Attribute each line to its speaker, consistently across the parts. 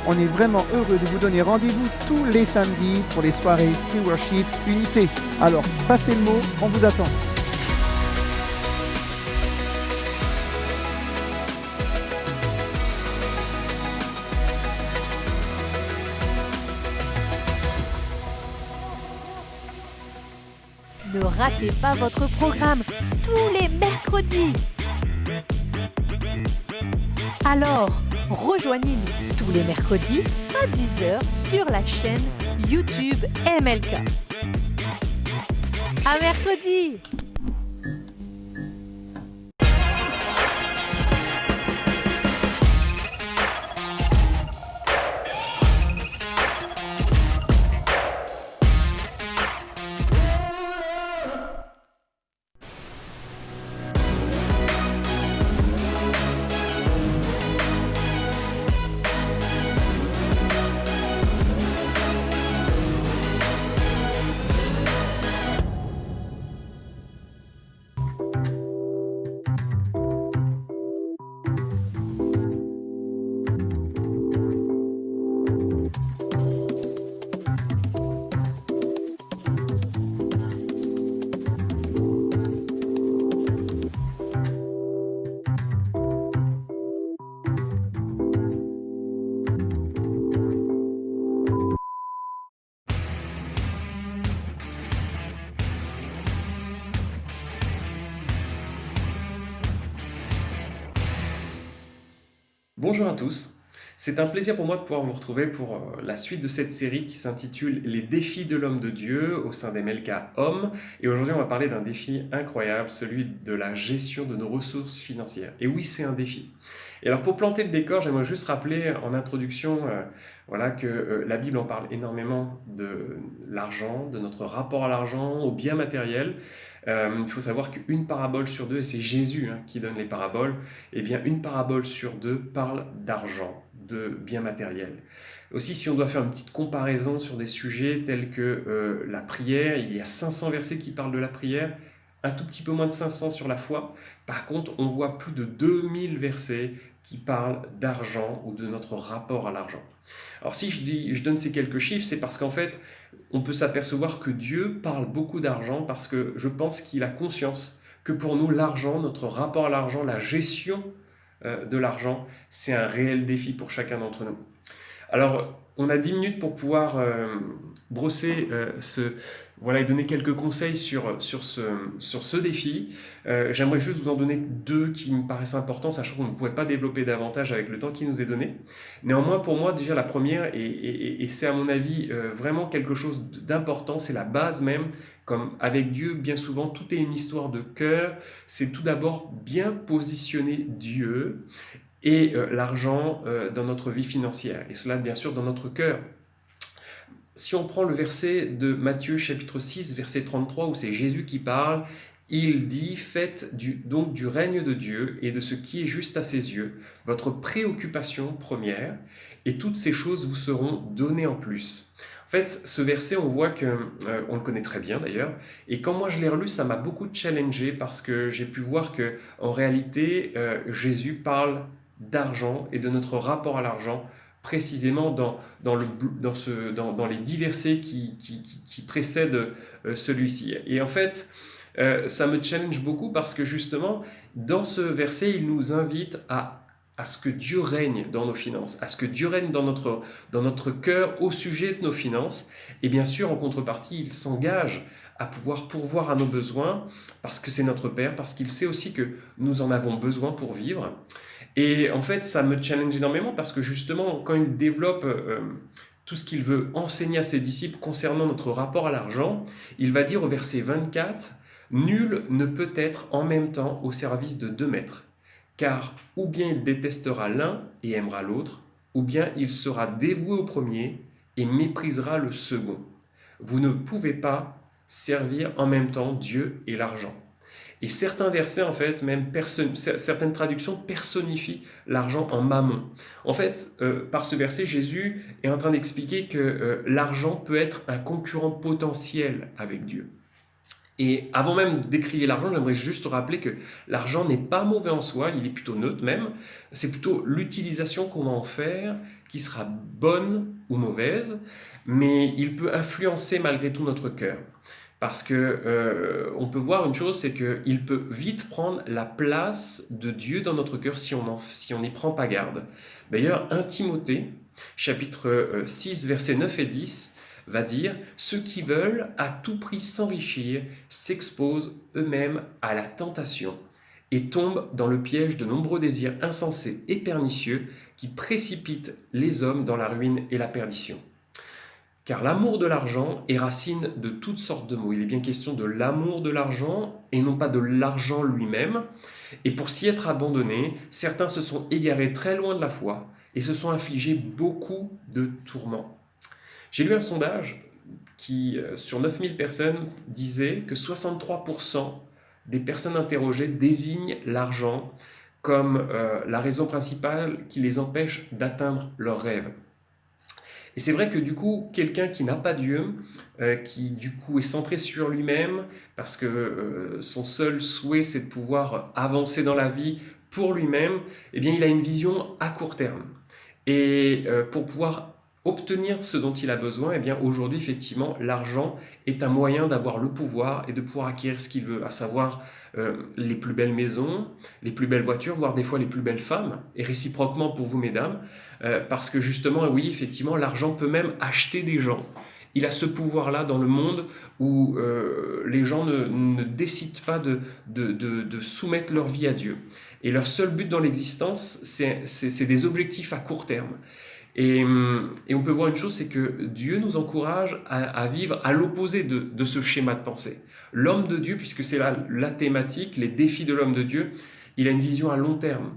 Speaker 1: On est vraiment heureux de vous donner rendez-vous tous les samedis pour les soirées Free Worship Unité. Alors, passez le mot, on vous attend.
Speaker 2: Ne ratez pas votre programme tous les mercredis. Alors, rejoignez-nous tous les mercredis à 10h sur la chaîne YouTube MLK. À mercredi!
Speaker 3: Bonjour à tous, c'est un plaisir pour moi de pouvoir vous retrouver pour la suite de cette série qui s'intitule Les défis de l'homme de Dieu au sein d'MLK Hommes. Et aujourd'hui, on va parler d'un défi incroyable, celui de la gestion de nos ressources financières. Et oui, c'est un défi. Et alors, pour planter le décor, j'aimerais juste rappeler en introduction que la Bible en parle énormément de l'argent, de notre rapport à l'argent, aux biens matériels. Il faut savoir qu'une parabole sur deux, et c'est Jésus qui donne les paraboles, eh bien une parabole sur deux parle d'argent, de biens matériels. Aussi, si on doit faire une petite comparaison sur des sujets tels que la prière, il y a 500 versets qui parlent de la prière, un tout petit peu moins de 500 sur la foi. Par contre, on voit plus de 2000 versets qui parlent d'argent ou de notre rapport à l'argent. Alors si je donne ces quelques chiffres, c'est parce qu'en fait, on peut s'apercevoir que Dieu parle beaucoup d'argent parce que je pense qu'il a conscience que pour nous, l'argent, notre rapport à l'argent, la gestion de l'argent, c'est un réel défi pour chacun d'entre nous. Alors, on a 10 minutes pour pouvoir brosser et donner quelques conseils sur ce défi. J'aimerais juste vous en donner deux qui me paraissent importants, sachant qu'on ne pourrait pas développer davantage avec le temps qui nous est donné. Néanmoins, pour moi, déjà la première, et c'est à mon avis vraiment quelque chose d'important, c'est la base même. Comme avec Dieu, bien souvent, tout est une histoire de cœur. C'est tout d'abord bien positionner Dieu et l'argent dans notre vie financière, et cela bien sûr dans notre cœur. Si on prend le verset de Matthieu chapitre 6, verset 33, où c'est Jésus qui parle, il dit « Faites donc du règne de Dieu et de ce qui est juste à ses yeux, votre préoccupation première, et toutes ces choses vous seront données en plus. » En fait, ce verset, on voit on le connaît très bien d'ailleurs, et quand moi je l'ai relu, ça m'a beaucoup challengé parce que j'ai pu voir que en réalité, Jésus parle d'argent et de notre rapport à l'argent, précisément dans les 10 versets qui précèdent celui-ci. Et en fait, ça me challenge beaucoup parce que justement, dans ce verset, il nous invite à ce que Dieu règne dans nos finances, à ce que Dieu règne dans notre cœur au sujet de nos finances. Et bien sûr, en contrepartie, il s'engage à pouvoir pourvoir à nos besoins parce que c'est notre Père, parce qu'il sait aussi que nous en avons besoin pour vivre. Et en fait, ça me challenge énormément parce que justement, quand il développe tout ce qu'il veut enseigner à ses disciples concernant notre rapport à l'argent, il va dire au verset 24 « Nul ne peut être en même temps au service de 2 maîtres, car ou bien il détestera l'un et aimera l'autre, ou bien il sera dévoué au premier et méprisera le second. Vous ne pouvez pas servir en même temps Dieu et l'argent. » Et certains versets, en fait, certaines traductions personnifient l'argent en mammon. En fait, par ce verset, Jésus est en train d'expliquer que l'argent peut être un concurrent potentiel avec Dieu. Et avant même de décrier l'argent, j'aimerais juste rappeler que l'argent n'est pas mauvais en soi, il est plutôt neutre même. C'est plutôt l'utilisation qu'on va en faire qui sera bonne ou mauvaise, mais il peut influencer malgré tout notre cœur. Parce que on peut voir une chose, c'est qu'il peut vite prendre la place de Dieu dans notre cœur si on n'y prend pas garde. D'ailleurs, 1 Timothée, chapitre 6, versets 9 et 10, va dire « Ceux qui veulent à tout prix s'enrichir s'exposent eux-mêmes à la tentation et tombent dans le piège de nombreux désirs insensés et pernicieux qui précipitent les hommes dans la ruine et la perdition. » Car l'amour de l'argent est racine de toutes sortes de maux. Il est bien question de l'amour de l'argent et non pas de l'argent lui-même. Et pour s'y être abandonnés, certains se sont égarés très loin de la foi et se sont infligés beaucoup de tourments. J'ai lu un sondage qui, sur 9000 personnes, disait que 63% des personnes interrogées désignent l'argent comme la raison principale qui les empêche d'atteindre leurs rêves. Et c'est vrai que du coup, quelqu'un qui n'a pas Dieu, qui du coup est centré sur lui-même, parce que son seul souhait c'est de pouvoir avancer dans la vie pour lui-même, eh bien il a une vision à court terme. Et pour pouvoir obtenir ce dont il a besoin, eh bien aujourd'hui effectivement l'argent est un moyen d'avoir le pouvoir et de pouvoir acquérir ce qu'il veut, à savoir les plus belles maisons, les plus belles voitures, voire des fois les plus belles femmes, et réciproquement pour vous mesdames, parce que justement, oui, effectivement, l'argent peut même acheter des gens. Il a ce pouvoir-là dans le monde où les gens ne décident pas de soumettre leur vie à Dieu. Et leur seul but dans l'existence, c'est des objectifs à court terme. Et on peut voir une chose, c'est que Dieu nous encourage à vivre à l'opposé de ce schéma de pensée. L'homme de Dieu, puisque c'est la thématique, les défis de l'homme de Dieu, il a une vision à long terme.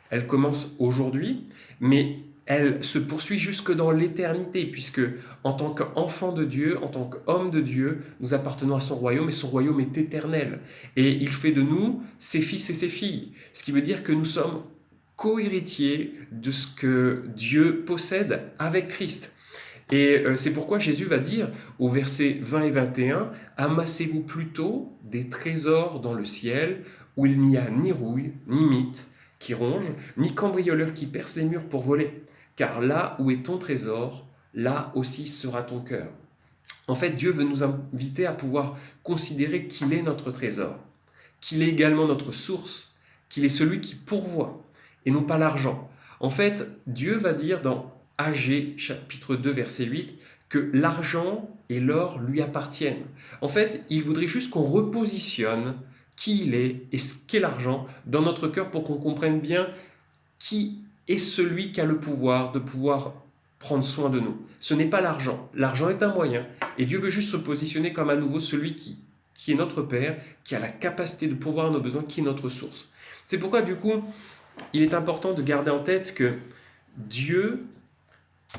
Speaker 3: Elle commence aujourd'hui, mais elle se poursuit jusque dans l'éternité, puisque en tant qu'enfant de Dieu, en tant qu'homme de Dieu, nous appartenons à son royaume, et son royaume est éternel. Et il fait de nous ses fils et ses filles, ce qui veut dire que nous sommes co-héritiers de ce que Dieu possède avec Christ. Et c'est pourquoi Jésus va dire au verset 20 et 21, « Amassez-vous plutôt des trésors dans le ciel, où il n'y a ni rouille, ni mythe qui ronge, ni cambrioleur qui perce les murs pour voler. Car là où est ton trésor, là aussi sera ton cœur. » En fait, Dieu veut nous inviter à pouvoir considérer qu'il est notre trésor, qu'il est également notre source, qu'il est celui qui pourvoit, et non pas l'argent. En fait, Dieu va dire dans Agée, chapitre 2, verset 8, que l'argent et l'or lui appartiennent. En fait, il voudrait juste qu'on repositionne qui il est et ce qu'est l'argent dans notre cœur pour qu'on comprenne bien qui est celui qui a le pouvoir de pouvoir prendre soin de nous. Ce n'est pas l'argent. L'argent est un moyen et Dieu veut juste se positionner comme à nouveau celui qui est notre Père, qui a la capacité de pourvoir à nos besoins, qui est notre source. C'est pourquoi du coup, il est important de garder en tête que Dieu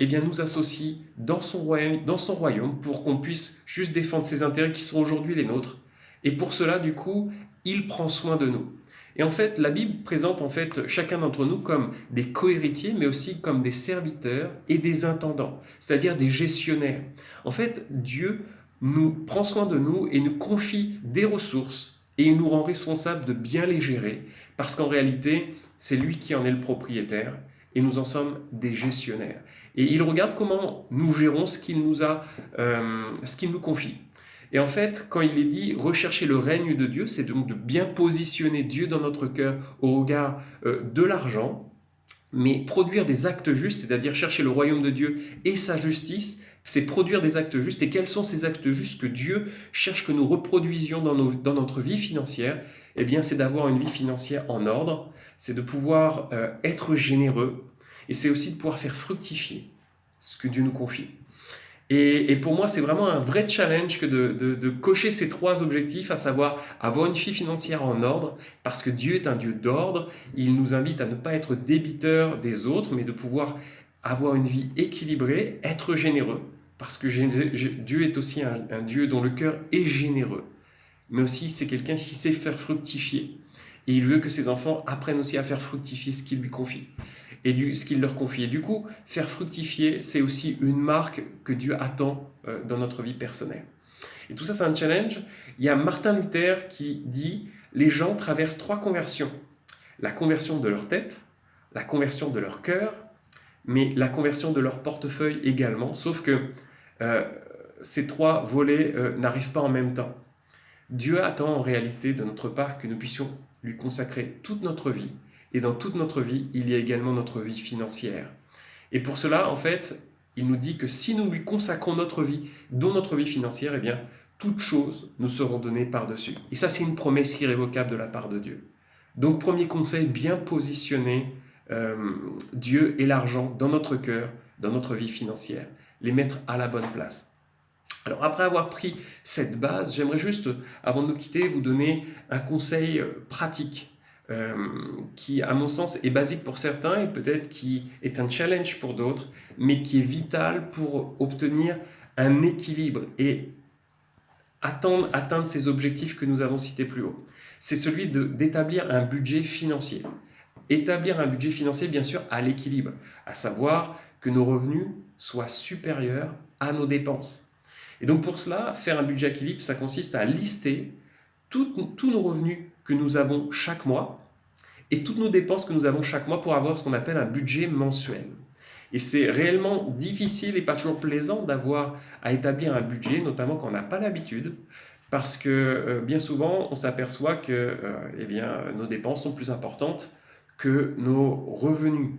Speaker 3: nous associe dans son royaume pour qu'on puisse juste défendre ses intérêts qui sont aujourd'hui les nôtres. Et pour cela, du coup, il prend soin de nous. Et en fait, la Bible présente en fait chacun d'entre nous comme des co-héritiers, mais aussi comme des serviteurs et des intendants, c'est-à-dire des gestionnaires. En fait, Dieu nous prend soin de nous et nous confie des ressources et il nous rend responsables de bien les gérer, parce qu'en réalité, c'est lui qui en est le propriétaire et nous en sommes des gestionnaires. Et il regarde comment nous gérons ce qu'il nous confie. Et en fait, quand il est dit rechercher le règne de Dieu, c'est donc de bien positionner Dieu dans notre cœur au regard de l'argent, mais produire des actes justes, c'est-à-dire chercher le royaume de Dieu et sa justice, c'est produire des actes justes. Et quels sont ces actes justes que Dieu cherche que nous reproduisions dans notre vie financière? Eh bien, c'est d'avoir une vie financière en ordre, c'est de pouvoir être généreux, et c'est aussi de pouvoir faire fructifier ce que Dieu nous confie. Et pour moi, c'est vraiment un vrai challenge que de cocher ces trois objectifs, à savoir avoir une vie financière en ordre, parce que Dieu est un Dieu d'ordre. Il nous invite à ne pas être débiteur des autres, mais de pouvoir avoir une vie équilibrée, être généreux, parce que Dieu est aussi un Dieu dont le cœur est généreux, mais aussi c'est quelqu'un qui sait faire fructifier. Et il veut que ses enfants apprennent aussi à faire fructifier ce qu'il lui confie. Et ce qu'il leur confie. Et du coup, faire fructifier, c'est aussi une marque que Dieu attend dans notre vie personnelle. Et tout ça, c'est un challenge. Il y a Martin Luther qui dit « Les gens traversent 3 conversions. La conversion de leur tête, la conversion de leur cœur, mais la conversion de leur portefeuille également. » Sauf que ces 3 volets n'arrivent pas en même temps. Dieu attend en réalité de notre part que nous puissions lui consacrer toute notre vie. Et dans toute notre vie, il y a également notre vie financière. Et pour cela, en fait, il nous dit que si nous lui consacrons notre vie, dont notre vie financière, eh bien, toutes choses nous seront données par-dessus. Et ça, c'est une promesse irrévocable de la part de Dieu. Donc, premier conseil, bien positionner Dieu et l'argent dans notre cœur, dans notre vie financière. Les mettre à la bonne place. Alors, après avoir pris cette base, j'aimerais juste, avant de nous quitter, vous donner un conseil pratique qui, à mon sens, est basique pour certains et peut-être qui est un challenge pour d'autres, mais qui est vital pour obtenir un équilibre et atteindre ces objectifs que nous avons cités plus haut. C'est celui d'établir un budget financier. Établir un budget financier, bien sûr, à l'équilibre, à savoir que nos revenus soient supérieurs à nos dépenses. Et donc pour cela, faire un budget à équilibre, ça consiste à lister tous nos revenus que nous avons chaque mois et toutes nos dépenses que nous avons chaque mois pour avoir ce qu'on appelle un budget mensuel. Et c'est réellement difficile et pas toujours plaisant d'avoir à établir un budget, notamment quand on n'a pas l'habitude, parce que bien souvent, on s'aperçoit que nos dépenses sont plus importantes que nos revenus.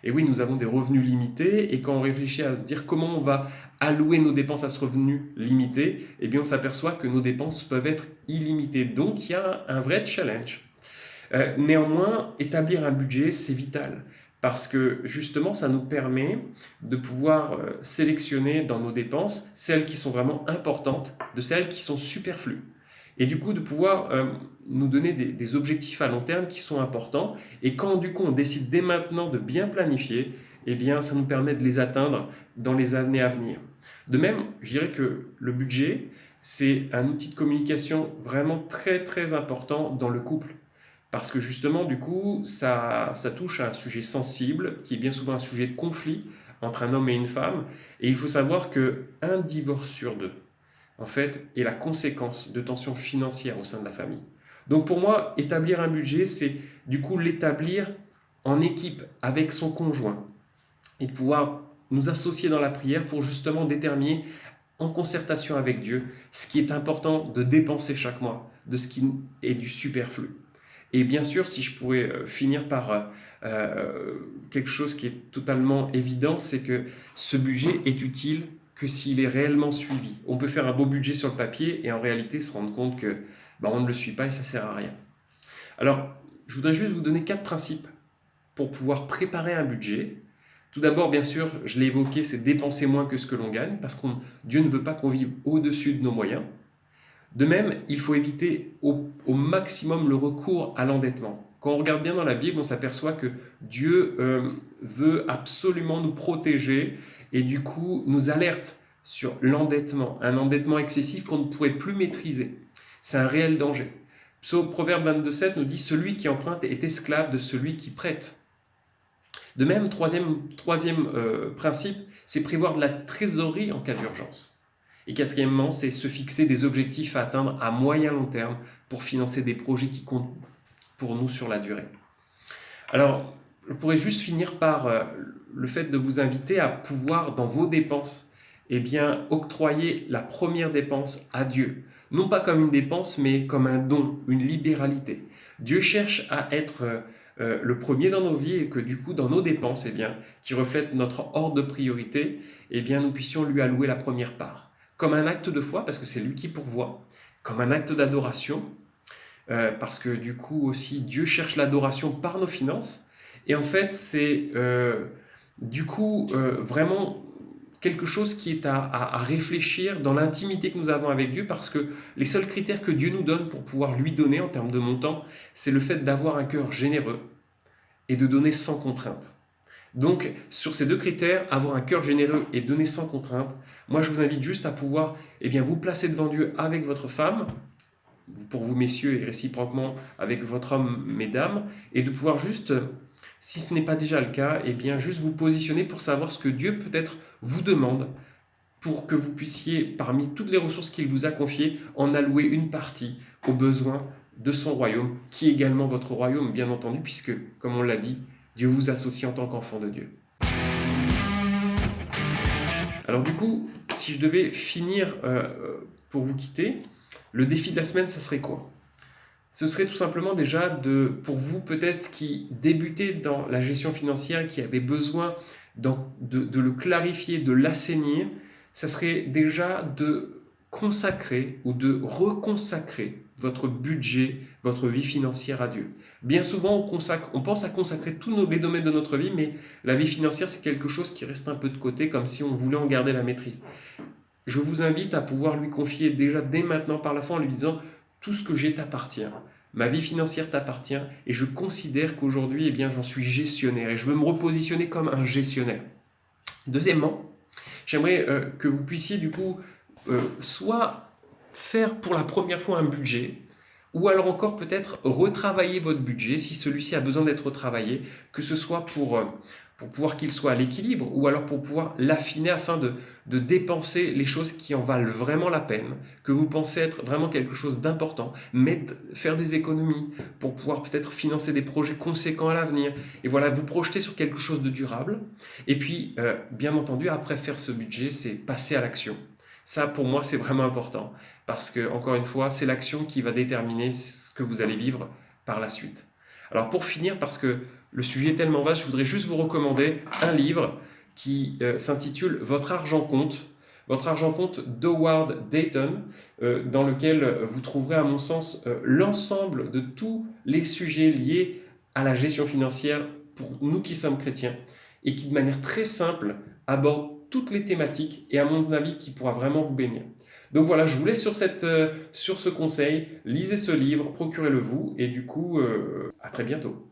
Speaker 3: Et oui, nous avons des revenus limités, et quand on réfléchit à se dire comment on va allouer nos dépenses à ce revenu limité, eh bien on s'aperçoit que nos dépenses peuvent être illimitées. Donc il y a un vrai challenge. Néanmoins, établir un budget, c'est vital, parce que justement, ça nous permet de pouvoir sélectionner dans nos dépenses celles qui sont vraiment importantes de celles qui sont superflues. Et du coup, de pouvoir nous donner des objectifs à long terme qui sont importants. Et quand du coup, on décide dès maintenant de bien planifier, eh bien, ça nous permet de les atteindre dans les années à venir. De même, je dirais que le budget, c'est un outil de communication vraiment très, très important dans le couple. Parce que justement, du coup, ça touche à un sujet sensible, qui est bien souvent un sujet de conflit entre un homme et une femme. Et il faut savoir qu'un divorce sur 2, en fait, est la conséquence de tensions financières au sein de la famille. Donc pour moi, établir un budget, c'est du coup l'établir en équipe avec son conjoint et de pouvoir nous associer dans la prière pour justement déterminer en concertation avec Dieu ce qui est important de dépenser chaque mois, de ce qui est du superflu. Et bien sûr, si je pourrais finir par quelque chose qui est totalement évident, c'est que ce budget est utile que s'il est réellement suivi. On peut faire un beau budget sur le papier et en réalité se rendre compte que on ne le suit pas et ça ne sert à rien. Alors, je voudrais juste vous donner 4 principes pour pouvoir préparer un budget. Tout d'abord, bien sûr, je l'ai évoqué, c'est dépenser moins que ce que l'on gagne, parce que Dieu ne veut pas qu'on vive au-dessus de nos moyens. De même, il faut éviter au maximum le recours à l'endettement. Quand on regarde bien dans la Bible, on s'aperçoit que Dieu veut absolument nous protéger et du coup nous alerte sur l'endettement, un endettement excessif qu'on ne pourrait plus maîtriser. C'est un réel danger. Proverbe 22,7 nous dit « Celui qui emprunte est esclave de celui qui prête ». De même, troisième principe, c'est prévoir de la trésorerie en cas d'urgence. Et quatrièmement, c'est se fixer des objectifs à atteindre à moyen long terme pour financer des projets qui comptent pour nous sur la durée. Alors, je pourrais juste finir par le fait de vous inviter à pouvoir, dans vos dépenses, octroyer la première dépense à Dieu. Non pas comme une dépense, mais comme un don, une libéralité. Dieu cherche à être le premier dans nos vies et que du coup, dans nos dépenses, qui reflètent notre ordre de priorité, nous puissions lui allouer la première part. Comme un acte de foi, parce que c'est lui qui pourvoit, comme un acte d'adoration, parce que du coup aussi, Dieu cherche l'adoration par nos finances. Et en fait, c'est vraiment quelque chose qui est à réfléchir dans l'intimité que nous avons avec Dieu, parce que les seuls critères que Dieu nous donne pour pouvoir lui donner en termes de montant, c'est le fait d'avoir un cœur généreux et de donner sans contrainte. Donc, sur ces 2 critères, avoir un cœur généreux et donner sans contrainte, moi je vous invite juste à pouvoir vous placer devant Dieu avec votre femme, pour vous messieurs et réciproquement avec votre homme, mesdames, et de pouvoir juste, si ce n'est pas déjà le cas, juste vous positionner pour savoir ce que Dieu peut-être vous demande pour que vous puissiez, parmi toutes les ressources qu'il vous a confiées, en allouer une partie aux besoins de son royaume, qui est également votre royaume, bien entendu, puisque, comme on l'a dit, Dieu vous associe en tant qu'enfant de Dieu. Alors du coup, si je devais finir pour vous quitter, le défi de la semaine, ça serait quoi? Ce serait tout simplement déjà pour vous peut-être qui débutez dans la gestion financière, qui avez besoin de le clarifier, de l'assainir, ça serait déjà de consacrer ou de reconsacrer votre budget, votre vie financière à Dieu. Bien souvent, on pense à consacrer tous les domaines de notre vie, mais la vie financière, c'est quelque chose qui reste un peu de côté, comme si on voulait en garder la maîtrise. Je vous invite à pouvoir lui confier déjà dès maintenant par la foi en lui disant « Tout ce que j'ai t'appartient, ma vie financière t'appartient et je considère qu'aujourd'hui, j'en suis gestionnaire et je veux me repositionner comme un gestionnaire. » Deuxièmement, j'aimerais que vous puissiez du coup soit faire pour la première fois un budget, ou alors encore peut-être retravailler votre budget si celui-ci a besoin d'être retravaillé, que ce soit pour pouvoir qu'il soit à l'équilibre, ou alors pour pouvoir l'affiner afin de dépenser les choses qui en valent vraiment la peine, que vous pensez être vraiment quelque chose d'important, faire des économies pour pouvoir peut-être financer des projets conséquents à l'avenir, et voilà, vous projeter sur quelque chose de durable. Et puis, bien entendu, après faire ce budget, c'est passer à l'action. Ça, pour moi, c'est vraiment important, parce que, encore une fois, c'est l'action qui va déterminer ce que vous allez vivre par la suite. Alors, pour finir, parce que le sujet est tellement vaste, je voudrais juste vous recommander un livre qui s'intitule « Votre argent compte ». Votre argent compte d'Howard Dayton, dans lequel vous trouverez, à mon sens, l'ensemble de tous les sujets liés à la gestion financière pour nous qui sommes chrétiens, et qui, de manière très simple, aborde toutes les thématiques et à mon avis qui pourra vraiment vous bénir. Donc voilà, je vous laisse sur ce conseil, lisez ce livre, procurez-le vous et du coup à très bientôt.